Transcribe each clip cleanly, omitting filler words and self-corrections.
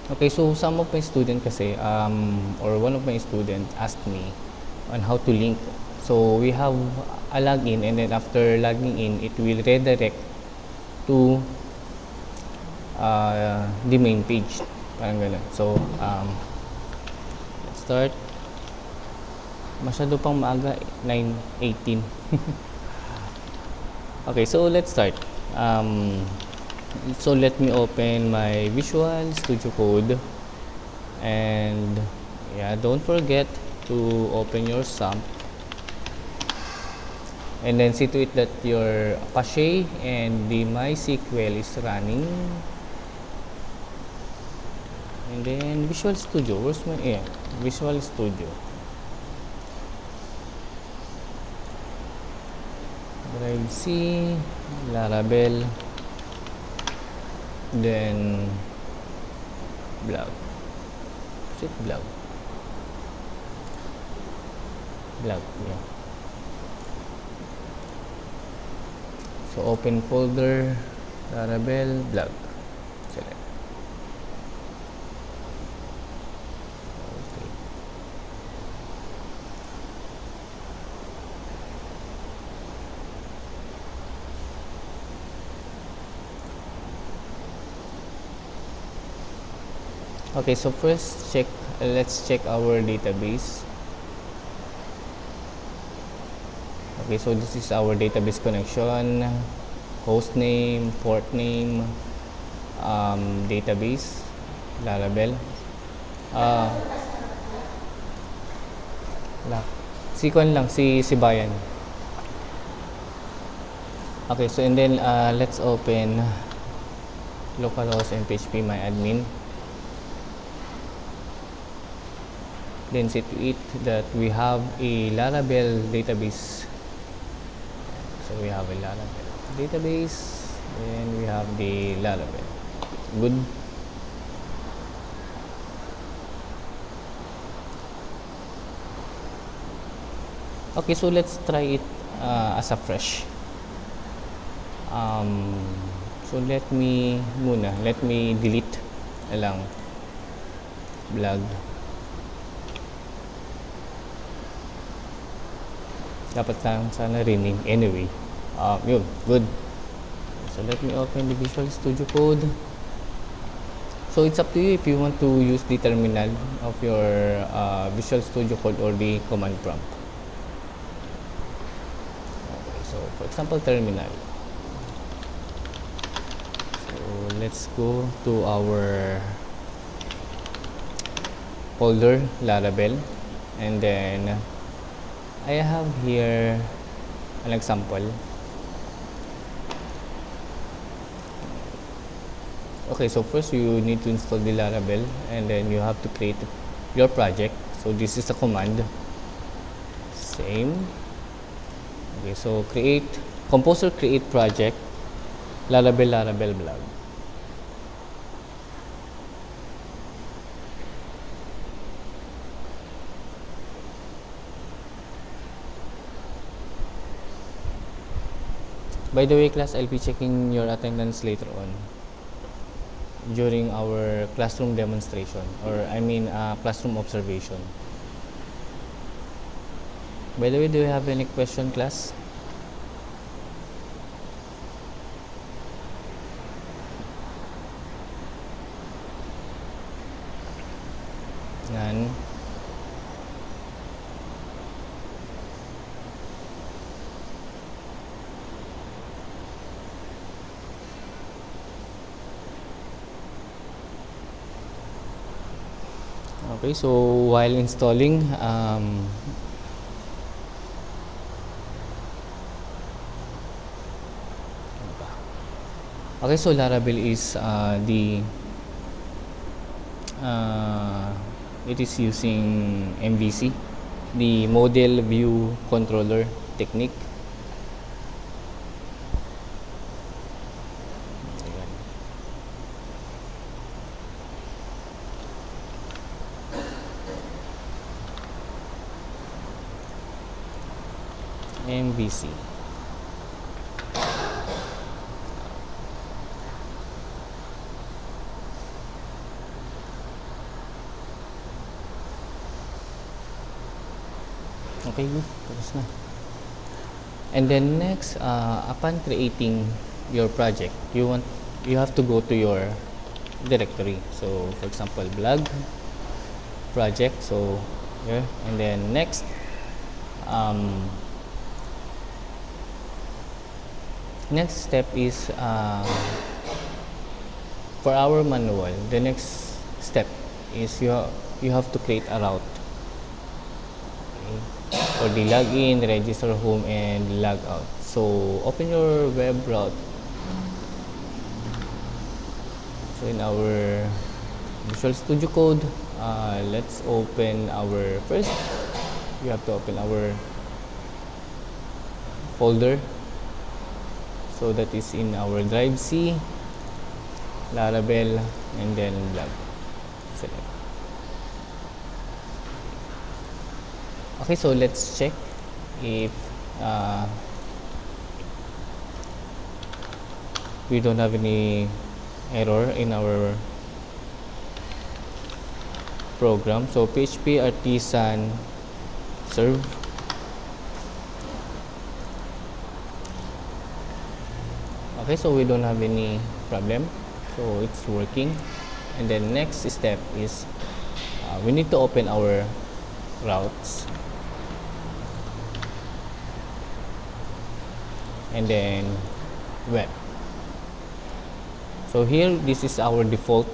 Okay, so some of my student kasi, or one of my student asked me on how to link. So we have a login, and then after logging in, it will redirect to the main page. Parang ganun. So, let's start. Masyado pang maaga, 9:18. Okay, so let's start. So let me open my Visual Studio Code, and yeah, don't forget to open your SAMP, and then see to it that your Apache and the MySQL is running. And then Visual Studio, where's my, yeah, Visual Studio. Drive C, Laravel, then blog. Is it blog? Blog, yeah. So open folder, Laravel, blog. Select. Okay. Okay, so first let's check our database. Okay, so this is our database connection, host name, port name, database, Laravel. Si Kwan lang, si Bayan. Okay, so and then let's open localhost and php myadmin. Then see to it that we have a Laravel database. So we have a Laravel database, and we have the Laravel. Good. Okay, so let's try it as a fresh. So let me delete lang blog. Dapat lang sana rename anyway. Yun, good. So let me open the Visual Studio Code. So it's up to you if you want to use the terminal of your Visual Studio Code or the command prompt. Okay, so for example, terminal. So let's go to our folder Laravel, and then I have here an example. Okay, so first you need to install the Laravel, and then you have to create your project. So this is the command. Same. Okay, so composer create project, Laravel blog. By the way, class, I'll be checking your attendance later on during our classroom demonstration, or classroom observation. By the way, do you have any question, class? None. Okay, so while installing, okay, so Laravel is it is using MVC, the model view controller technique. MVC. Okay, good. Tapos na. And then next, upon creating your project, you have to go to your directory. So for example, blog project. So here, and then next, next step is for our manual. The next step is you have to create a route. Okay. For the login, register home, and log out. So open your web route. So in our Visual Studio Code, let's open our first. You have to open our folder. So that is in our drive C, Laravel, and then blog. Select. Okay, so let's check if we don't have any error in our program. So PHP artisan serve. Okay, so we don't have any problem, so it's working. And then next step is we need to open our routes, and then web. So here, this is our default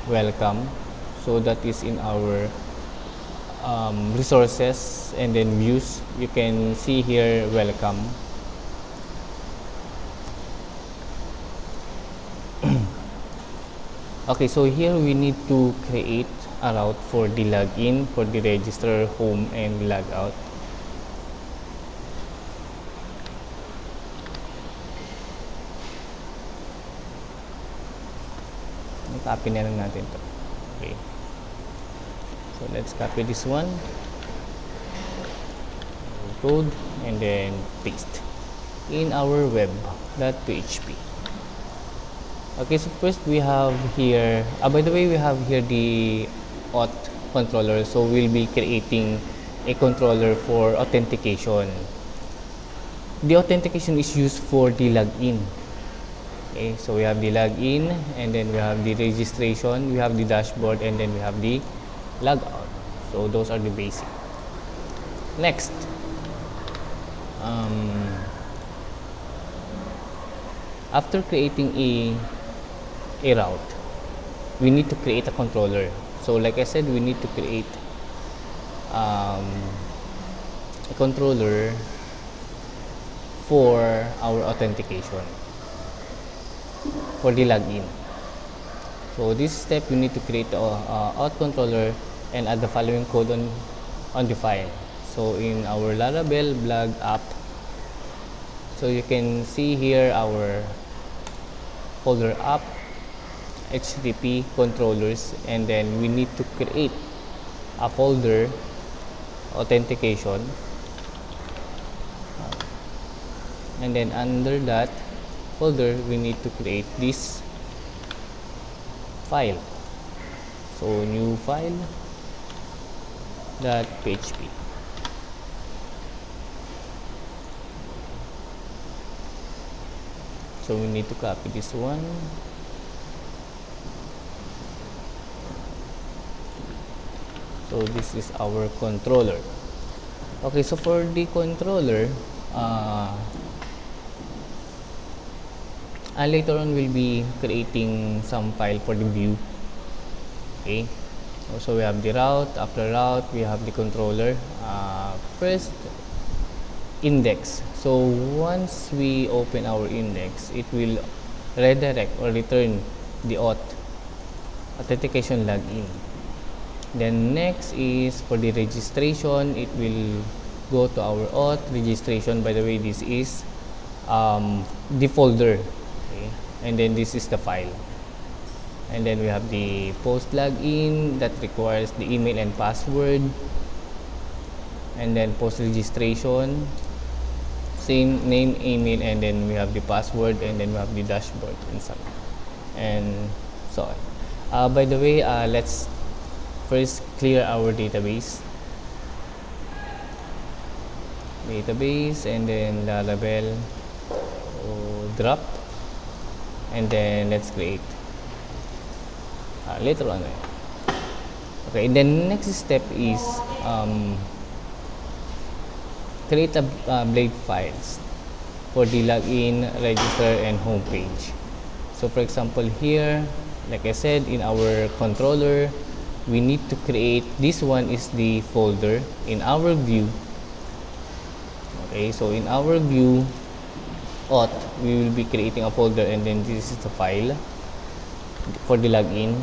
welcome. So that is in our resources, and then views. You can see here welcome. Okay, so here we need to create a route for the login, for the register, home, and log out. Copy na lang natin to. Okay. So let's copy this one. Code, and then paste in our web.php. Okay, so first we have here, by the way, we have here the auth controller. So we'll be creating a controller for authentication. The authentication is used for the login. Okay, so we have the login, and then we have the registration, we have the dashboard, and then we have the logout. So those are the basic. Next, after creating a route, we need to create a controller. So like I said, we need to create a controller for our authentication, for the login. So this step, you need to create the auth controller and add the following code on the file. So in our Laravel blog app, so you can see here our folder app, HTTP controllers, and then we need to create a folder authentication, and then under that folder we need to create this file. So new file .php. So we need to copy this one. So this is our controller. Okay, so for the controller, later on we'll be creating some file for the view. Okay, so we have the route. After route, we have the controller. First, index. So once we open our index, it will redirect or return the authentication login. Then next is for the registration, it will go to our auth registration. By the way, this is the folder, okay? And then this is the file. And then we have the post login that requires the email and password, and then post registration, same name, email, and then we have the password, and then we have the dashboard and so on. By the way, let's first clear our database. database, and then Laravel, drop, and then let's create later on. Okay, then next step is create a blade files for the login, register, and home page. So for example here, like I said, in our controller, we need to create, this one is the folder in our view. Okay, so in our view auth, we will be creating a folder, and then this is the file for the login.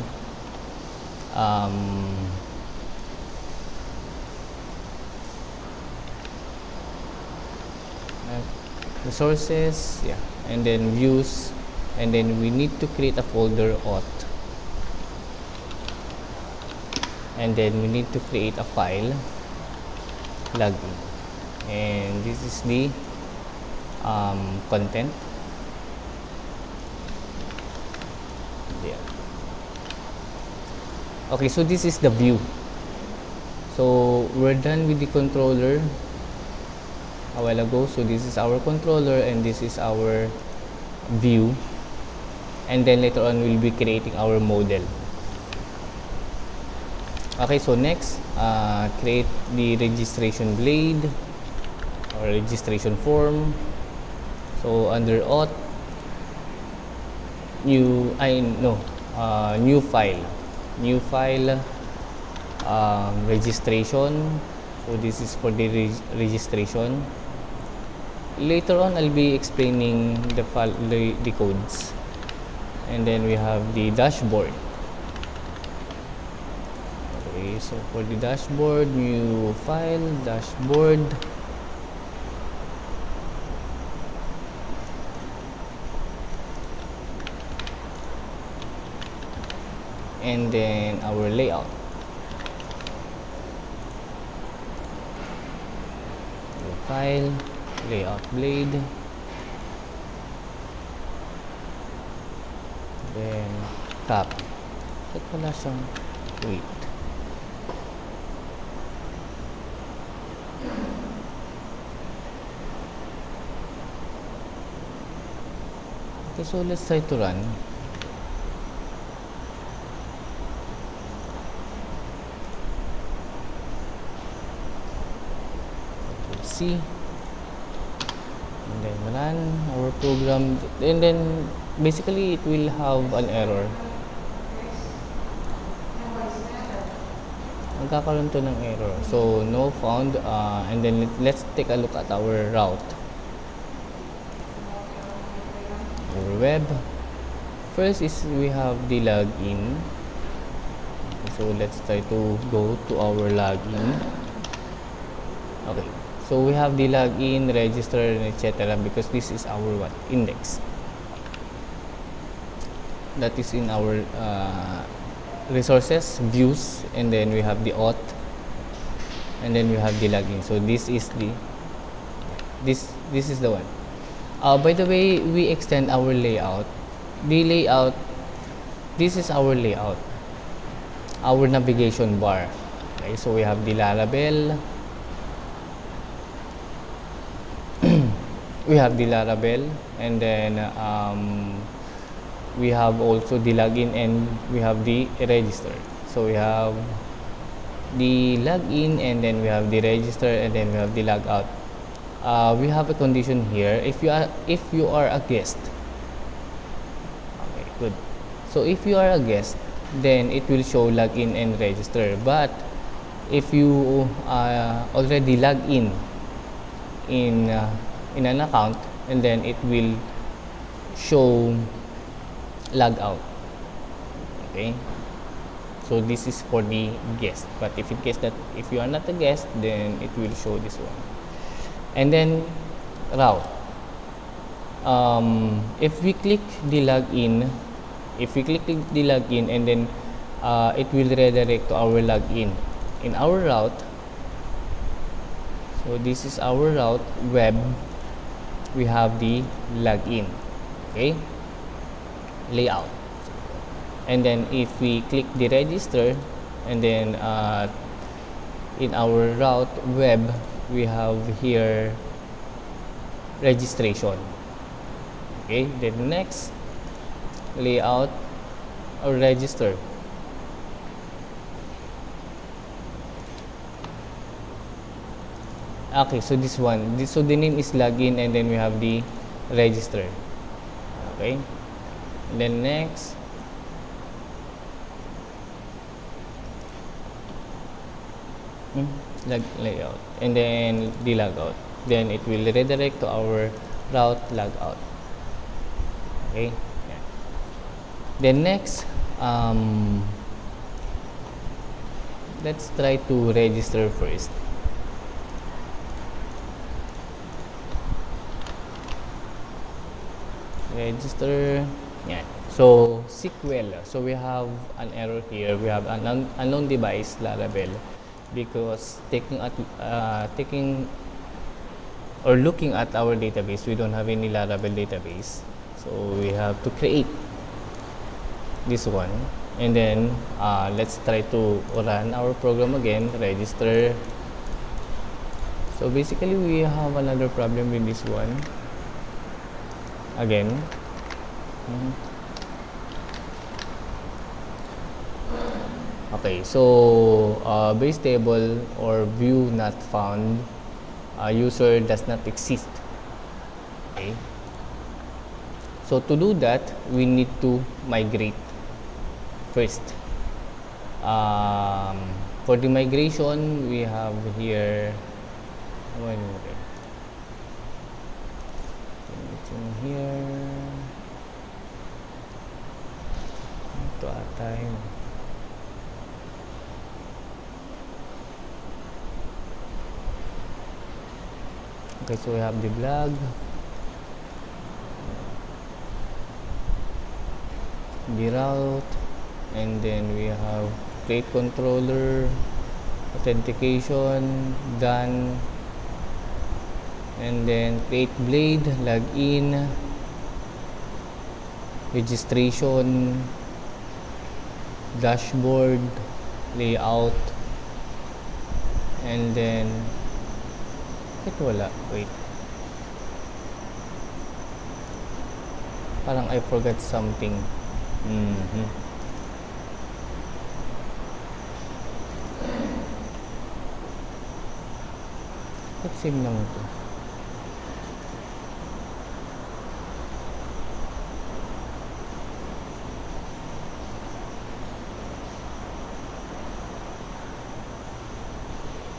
Resources, yeah, and then views, and then we need to create a folder auth, and then we need to create a file login, and this is the content. Yeah. Okay, so this is the view. So we're done with the controller a while ago. So this is our controller, and this is our view, and then later on we'll be creating our model. Okay, so next, create the registration blade or registration form. So under auth, new file, registration. So this is for the registration. Later on, I'll be explaining the codes. And then we have the dashboard. Okay, so for the dashboard, new file, dashboard. And then our layout. New file, layout blade, then copy. Ba't wala siyang wait? Okay, so let's try to run. See, and then run our program, and then basically it will have an error. Magkakaroon to ng error, so no found. And then let's take a look at our route, our web. First is we have the login. So let's try to go to our login. Okay, so we have the login, register, and etc. because this is our index that is in our resources, views, and then we have the auth, and then we have the login. So this is the this is the one. By the way, we extend our layout. The layout, this is our layout, our navigation bar. Okay, so we have the Laravel. We have the Laravel, and then we have also the login, and we have the register. So we have the login, and then we have the register, and then we have the logout. We have a condition here. If you are a guest. Okay, good. So if you are a guest, then it will show login and register. But if you already log in an account, and then it will show log out. Okay, so this is for the guest, but if in case that if you are not a guest, then it will show this one. And then route, if we click the login, and then it will redirect to our login in our route. So this is our route web. We have the login, okay, layout, and then if we click the register, and then in our route web we have here registration. Okay, then next, layout or register. Okay, so this one, so the name is login, and then we have the register. Okay, and then next, layout, and then the logout. Then it will redirect to our route logout. Okay, yeah. Then next, let's try to register first. Register, yeah. So SQL, so we have an error here. We have an unknown device Laravel, because taking or looking at our database, we don't have any Laravel database, so we have to create this one. And then let's try to run our program again. Register. So basically we have another problem with this one again. Okay, so base table or view not found, user does not exist. Okay, so to do that, we need to migrate first. For the migration, we have here it's in here. Ito ata yun. Okay, so we have the blog, the route, and then we have create controller, authentication, done, and then create blade, login, registration, dashboard, layout, and then wala, wait, parang I forgot something. Same lang ito.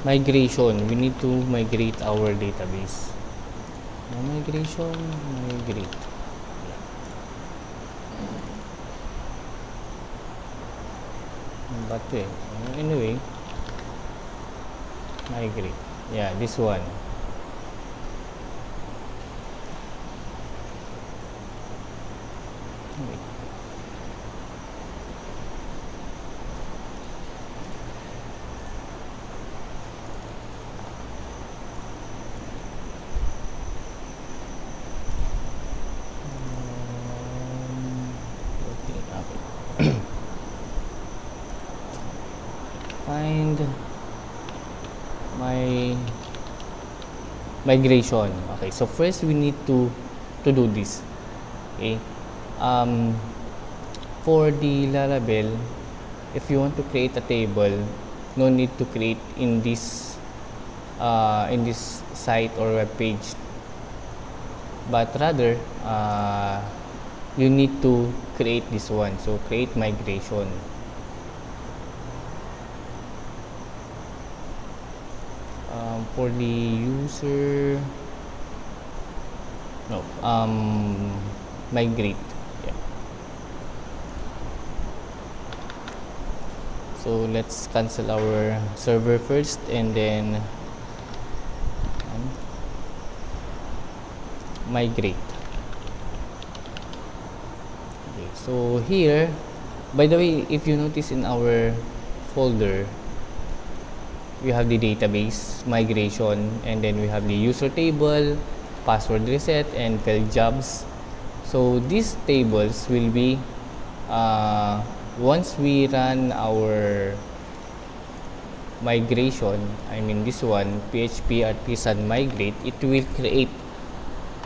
Migration, we need to migrate our database. Migration, migrate. But anyway, migrate. Yeah, this one. Wait. Find my migration. Okay, so first we need to do this. Okay, for the Laravel, if you want to create a table, no need to create in this site or web page, but rather you need to create this one. So create migration. For the user, no, migrate. Yeah. So let's cancel our server first, and then migrate. Okay, so here, by the way, if you notice in our folder, we have the database migration, and then we have the user table, password reset, and failed jobs. So these tables will be once we run our migration, I mean this one, PHP artisan migrate, it will create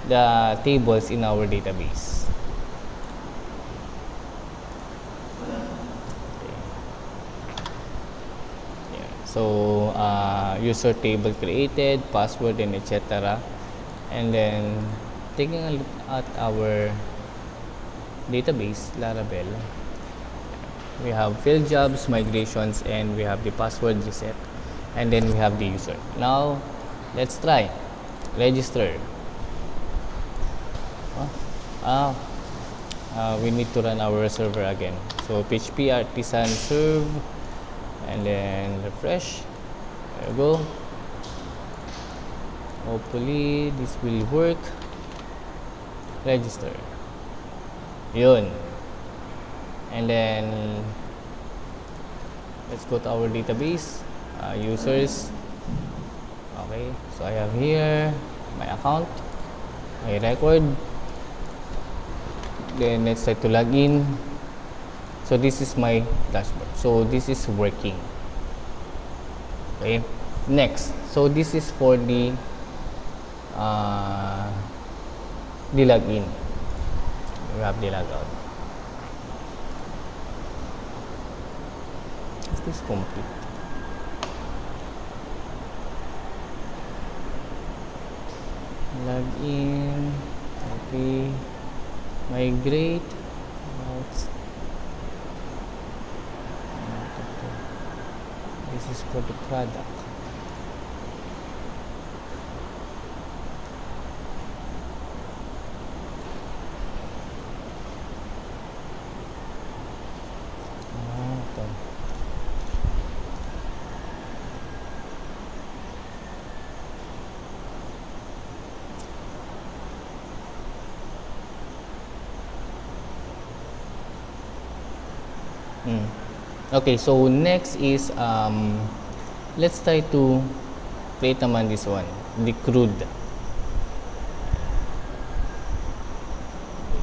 the tables in our database. So user table created, password, and etc. And then taking a look at our database, Laravel, we have field jobs, migrations, and we have the password reset, and then we have the user. Now let's try register. We need to run our server again. So PHP artisan serve, and then refresh. There we go. Hopefully this will work. Register. Yun. And then let's go to our database, users. Okay, so I have here my account, my record. Then let's try to log in. So this is my dashboard. So this is working. Okay. Next. So this is for the login. We have the logout. Is this complete? Login. Copy. Migrate. This is for the product. Okay, so next is let's try to create naman this one, the CRUD. Okay,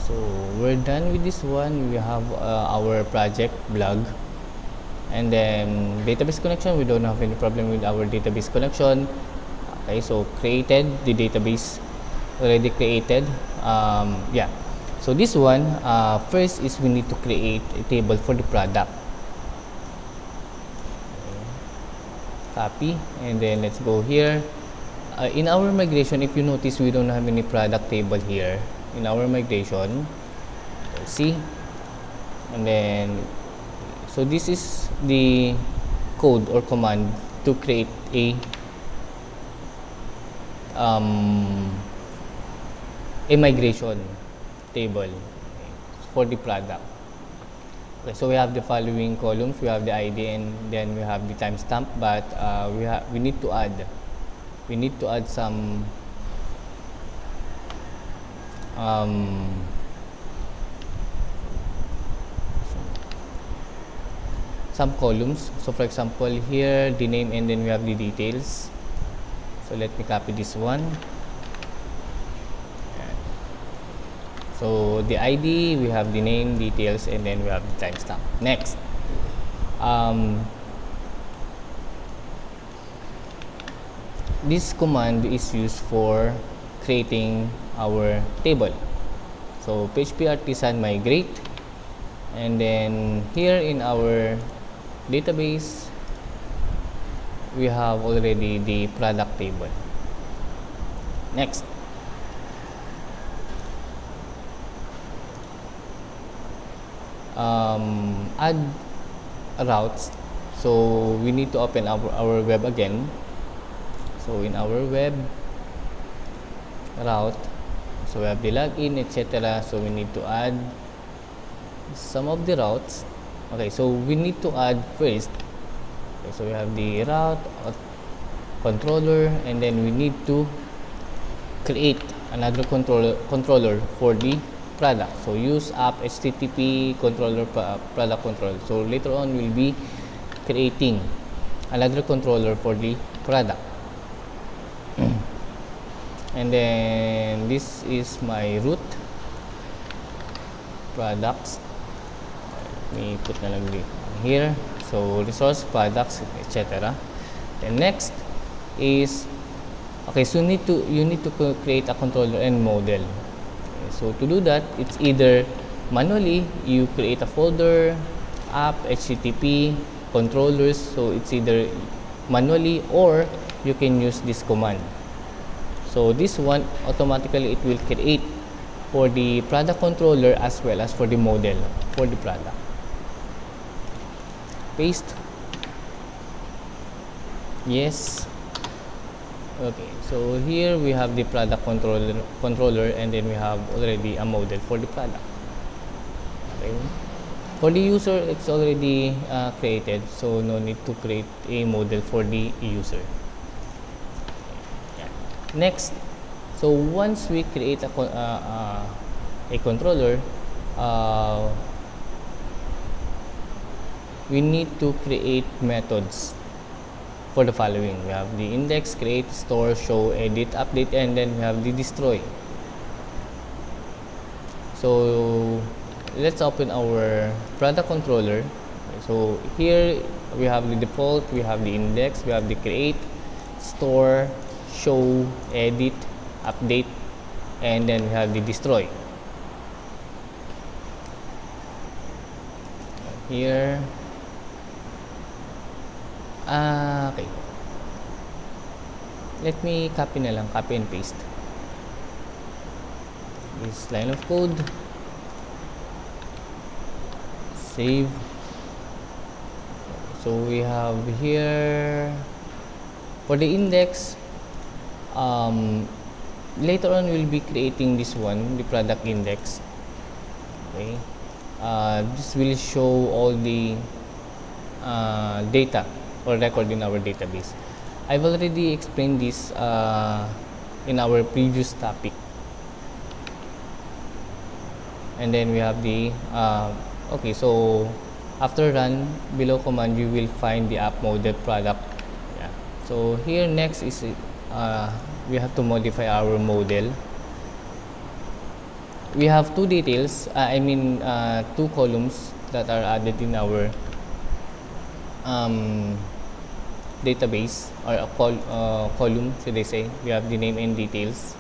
so we're done with this one. We have our project blog, and then database connection. We don't have any problem with our database connection. Okay, so created the database, already created. Yeah. So this one, first is we need to create a table for the product. Copy, and then let's go here. In our migration, if you notice, we don't have any product table here in our migration. See, and then so this is the code or command to create a migration table for the product. Okay, so we have the following columns. We have the ID, and then we have the timestamp. But we need to add some columns. So for example, here the name, and then we have the details. So let me copy this one. So the ID, we have the name, details, and then we have the timestamp. Next, this command is used for creating our table. So PHP artisan migrate, and then here in our database, we have already the product table. Next. Add routes. So we need to open our web again. So in our web route, so we have the login, etc. So we need to add some of the routes. Okay, so we need to add first. Okay, so we have the route controller, and then we need to create another controller for the product. So use app http controller product control. So later on we'll be creating another controller for the product. And then this is my root products. Let me put na lang here. So resource products, etc. And next is, okay, so you need to create a controller and model. Okay, so to do that, it's either manually you create a folder, app, HTTP, controllers. So it's either manually or you can use this command. So this one automatically it will create for the product controller as well as for the model for the product. Paste. Yes. Okay, so here we have the product controller and then we have already a model for the product. Okay. For the user, it's already created, so no need to create a model for the user. Yeah. Next, so once we create a controller, we need to create methods for the following. We have the index, create, store, show, edit, update, and then we have the destroy. So let's open our product controller. So here we have the default, we have the index, we have the create, store, show, edit, update, and then we have the destroy. Here, okay, let me copy na lang, copy and paste this line of code, save. So we have here for the index, later on we'll be creating this one, the product index. Okay, this will show all the data or record in our database. I've already explained this in our previous topic. And then we have the okay, so after run, below command you will find the app model product. Yeah. So here next is we have to modify our model. We have two details, two columns that are added in our database, or a column should I say. We have the name and details.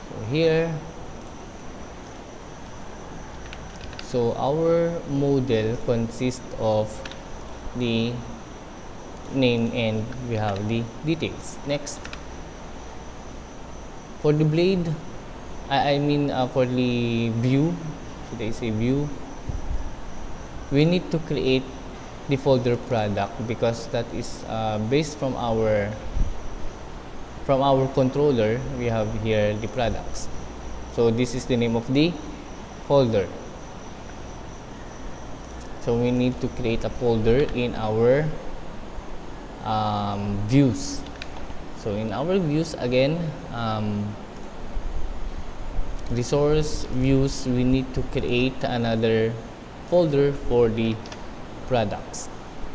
So here, so our model consists of the name and we have the details. Next, for the blade, for the view, should I say view, we need to create the folder product because that is based from our controller. We have here the products, so this is the name of the folder. So we need to create a folder in our views. So in our views again, resource views, we need to create another folder for the products.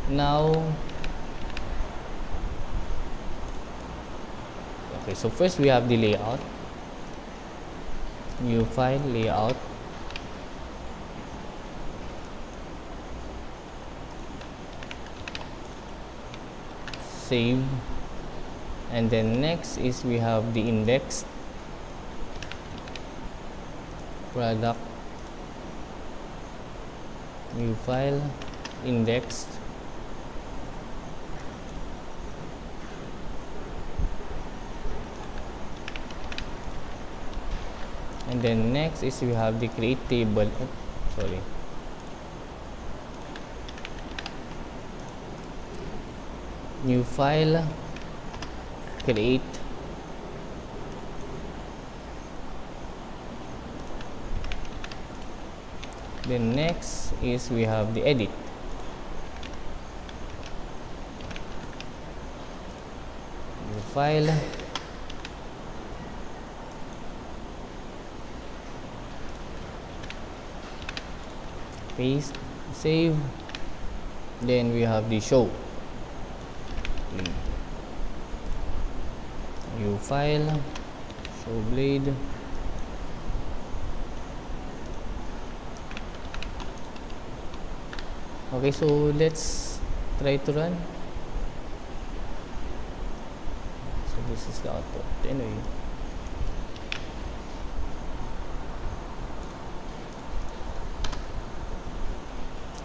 Now, okay, so first we have the layout, new file, layout, save, and then next is we have the index, product, new file, indexed, and then next is we have the create table. New file, create, then next is we have the edit, new file, paste, save, then we have the show, new file, show blade, okay, so let's try to run. this is the output anyway.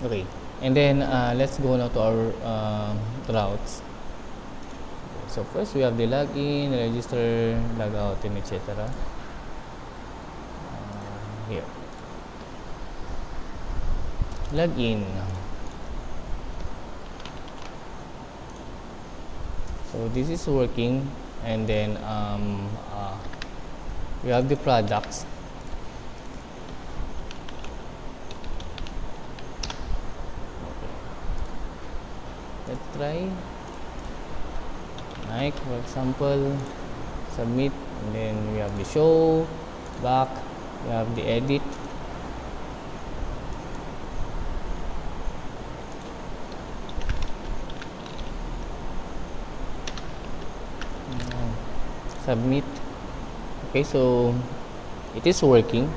Okay, and then let's go now to our routes. So first we have the login, register, logout, and etc. Here, login. So this is working, and then we have the products. Let's try. Like for example, submit, and then we have the show, back, we have the edit. Submit. Okay, so it is working,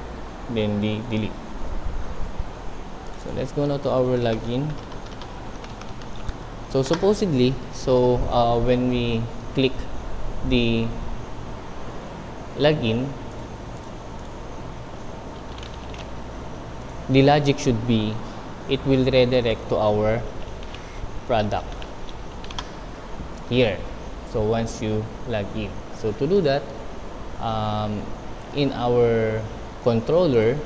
then delete. So let's go now to our login. So supposedly, when we click the login, the logic should be it will redirect to our product here. So once you log in, so to do that, in our controller,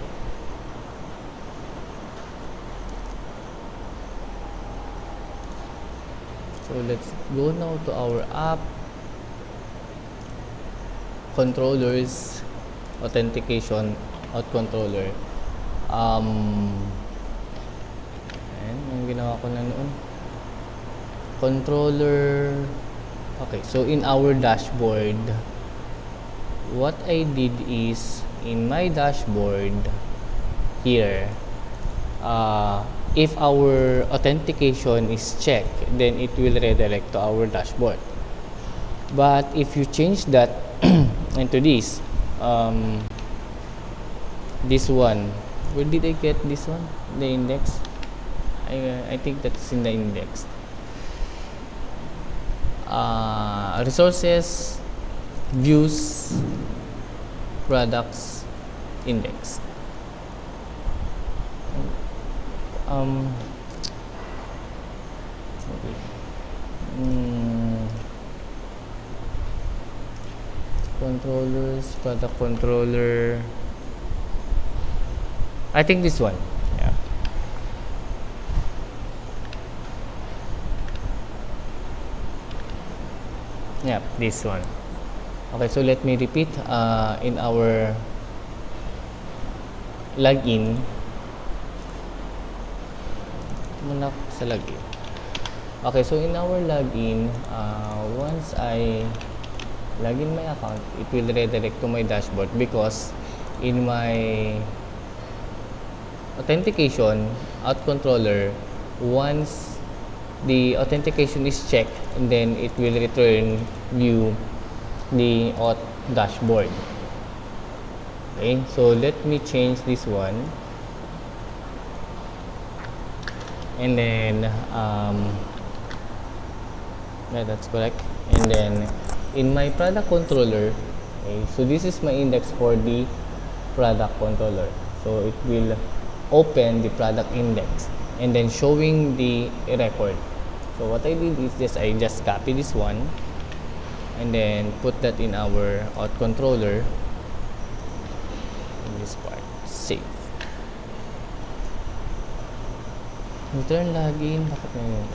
so let's go now to our app, controllers, authentication, out controller. Ayan, yung ginawa ko na noon. Controller. Okay, so in our dashboard, what I did is, in my dashboard here, if our authentication is checked, then it will redirect to our dashboard. But if you change that into this one, where did I get this one? The index? I think that's in the index. Resources, views, products, index. Controllers, product controller. I think this one. Yeah. Yeah, this one. Okay, so let me repeat. In our login, muna sa login. Okay, so in our login, once I log in my account, it will redirect to my dashboard, because in my authentication out controller, once the authentication is checked, and then it will return view the auth dashboard. Okay, so let me change this one, and then yeah, that's correct. And then in my product controller, okay, so this is my index for the product controller, so it will open the product index and then showing the record. So what I did is I just copy this one and then put that in our auth controller in this part, save. Return login, bakit na yun?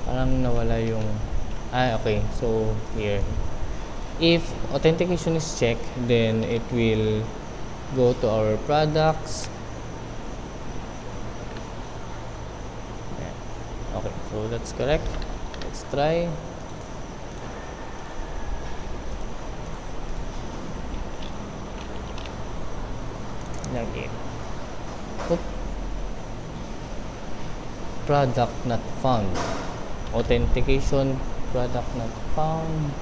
Parang nawala yung okay, so here, if authentication is checked, then it will go to our products. Okay, so that's correct. Let's try. Login. Product not found. Authentication, product not found.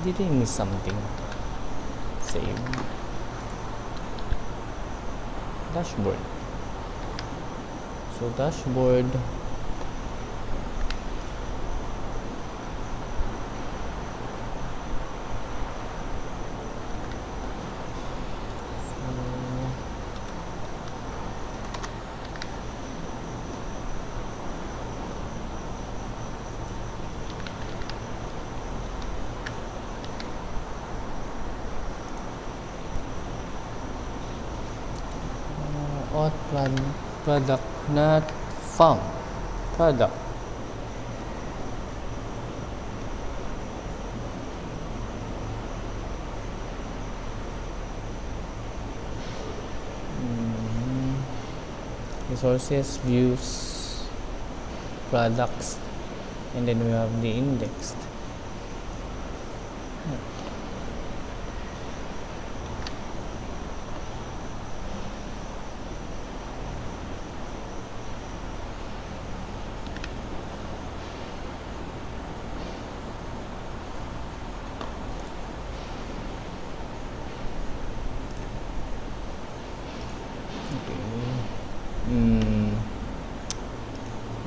Did I miss something? Save. Dashboard. So dashboard. Product not found. Product. Resources, views, products, and then we have the indexed.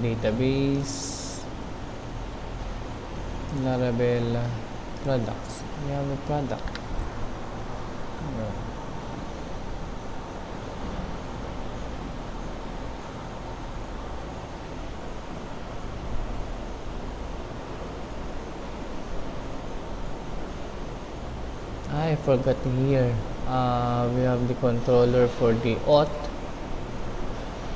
Database, Laravel, products. We have a product. I forgot here. We have the controller for the auth,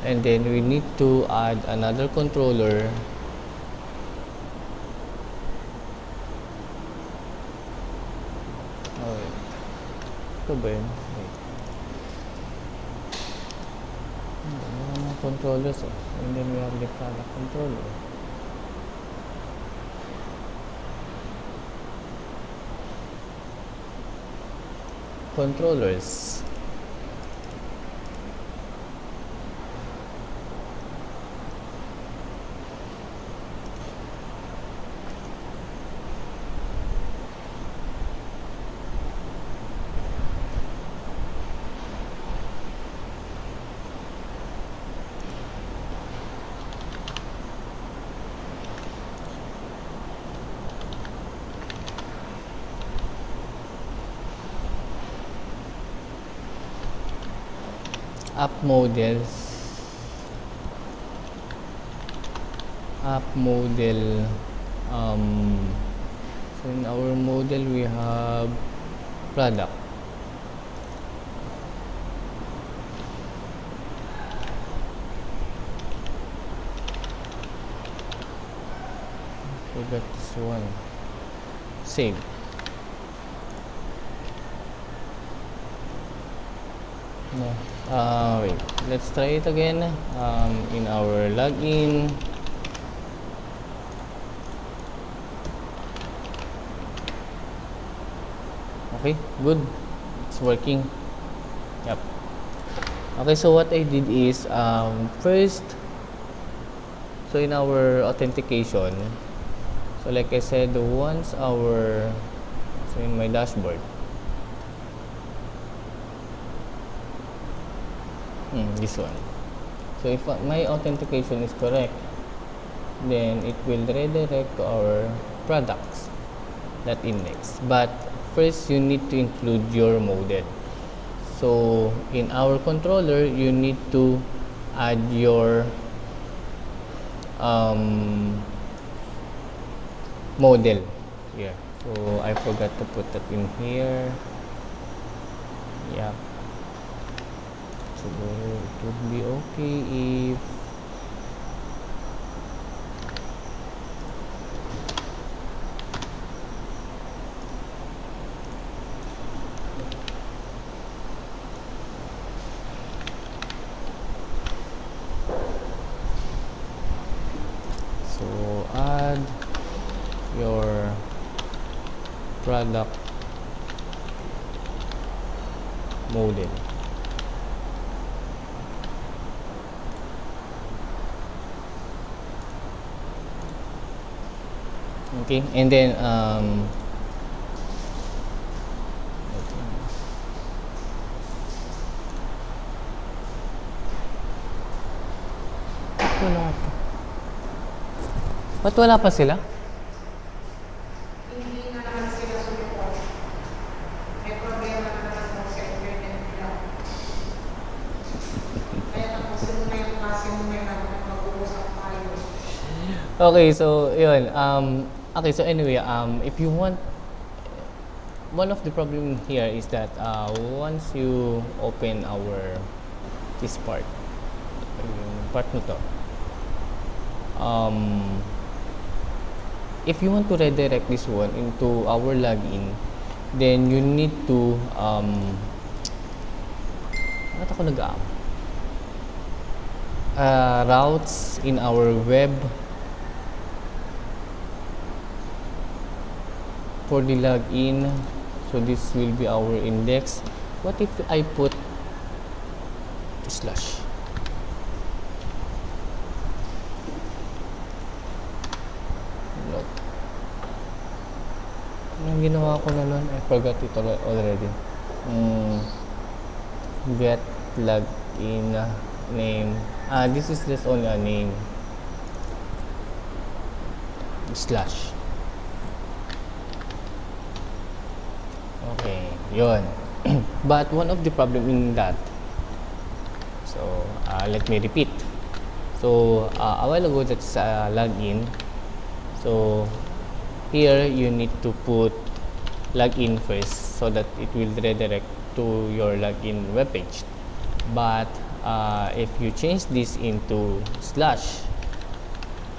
and then we need to add another controller. Ito ba yun? Wait. Mga controllers eh. And then we have the product controller. Controllers. App model, so in our model we have product. Forgot this one. Save. No. Wait, let's try it again. In our login, okay, good, it's working. Yep. Okay, so what I did is first, so in our authentication, so like I said, once our, so in my dashboard, this one. So if my authentication is correct, then it will redirect to our products, that index. But first, you need to include your model. So in our controller, you need to add your model here. So I forgot to put that in here. Yeah. So it would be okay if so add your product model. Okay, and then wala pa? Ba't wala pa sila? Hindi na naman sila sumipot. May problema na naman sa server and cloud. Kaya tapusin mo na yung klase mo na mag-uusap tayo. Okay, so yun. Okay, so anyway, if you want, one of the problem here is that once you open this part, yung part na to, if you want to redirect this one into our login, then you need to bakit ako routes in our web for the login. So this will be our index. What if I put slash? No. Anong ginawa ko na nun? I forgot it already. Get login name. This is just only a name. Slash. Okay, yun. But one of the problem in that, so let me repeat. So a while ago, that's login. So here you need to put login first so that it will redirect to your login webpage. But if you change this into slash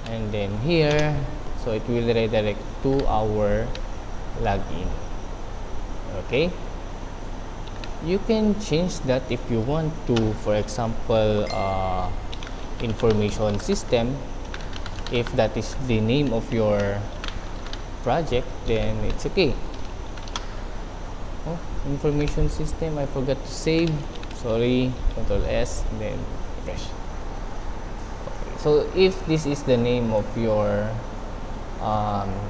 and then here, so it will redirect to our login. Okay, you can change that if you want to. For example, information system, if that is the name of your project, then it's okay. Oh, information system, I forgot to save. Sorry, Control S, then refresh. Okay. So if this is the name of your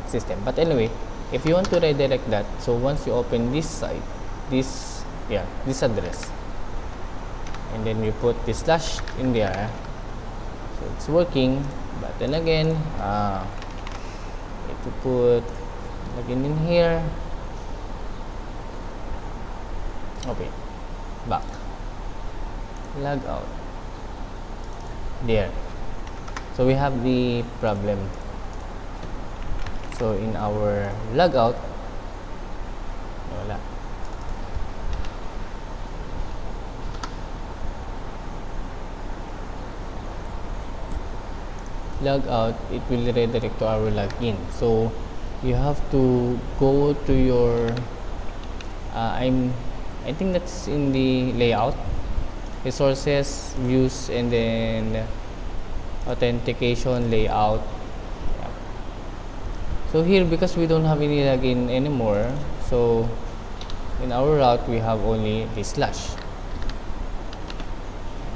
system, but anyway, if you want to redirect that, so once you open this site, this address, and then you put the slash in there, so it's working. But then again, if you put login in here, okay, back, log out, there. So we have the problem. So in our logout, wala. Logout, it will redirect to our login. So you have to go to your I think that's in the layout, resources, views, and then authentication layout. So here, because we don't have any login anymore, so in our route we have only the slash.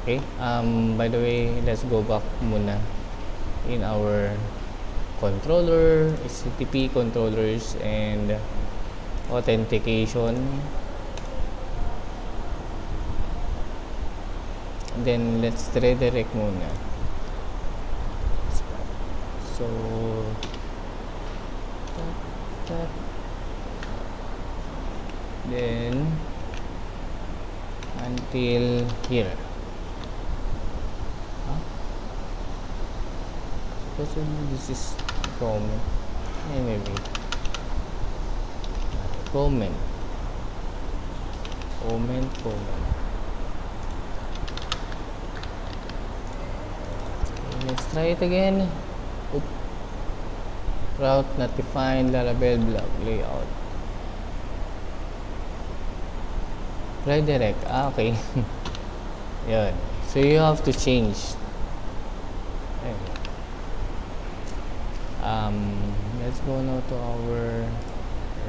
Okay, by the way, let's go back muna in our controller, HTTP controllers, and authentication. Then let's redirect muna. So then until here. Possibly this is comment. Maybe comment. Okay, let's try it again. Oop. Route not defined, Laravel block layout. Redirect. Okay. Yun. So you have to change. Let's go now to our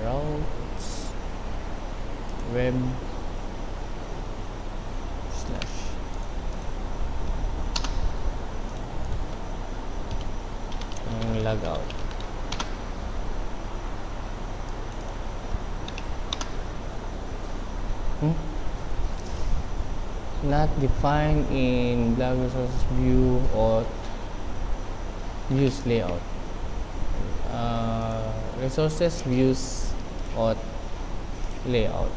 routes web slash and log out. Not defined in blog resources view or views layout, resources views auth layout.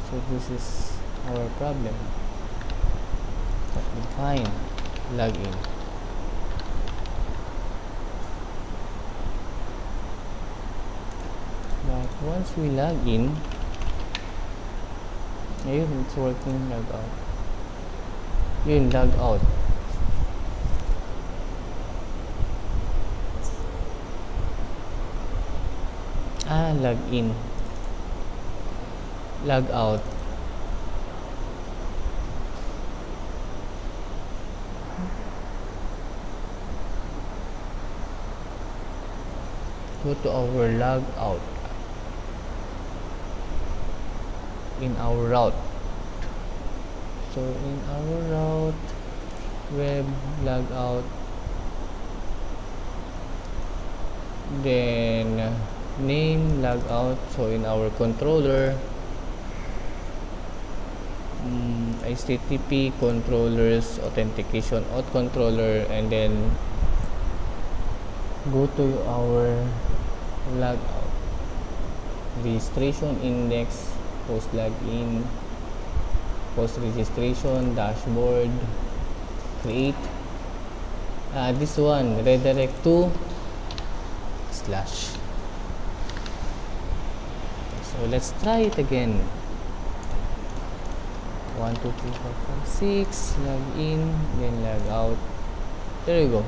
So this is our problem. Define login. But once we log in, ayun, it's working. Log out. Yun, log out. Log in. Log out. Go to our log out. In our route. So in our route, web log out, then name log out. So in our controller, HTTP controllers authentication auth controller, and then go to our log out, registration index, post login, post registration, dashboard, create this one, redirect to slash. So let's try it again. 1 2 3 4 5 6, log in, then log out. There you go.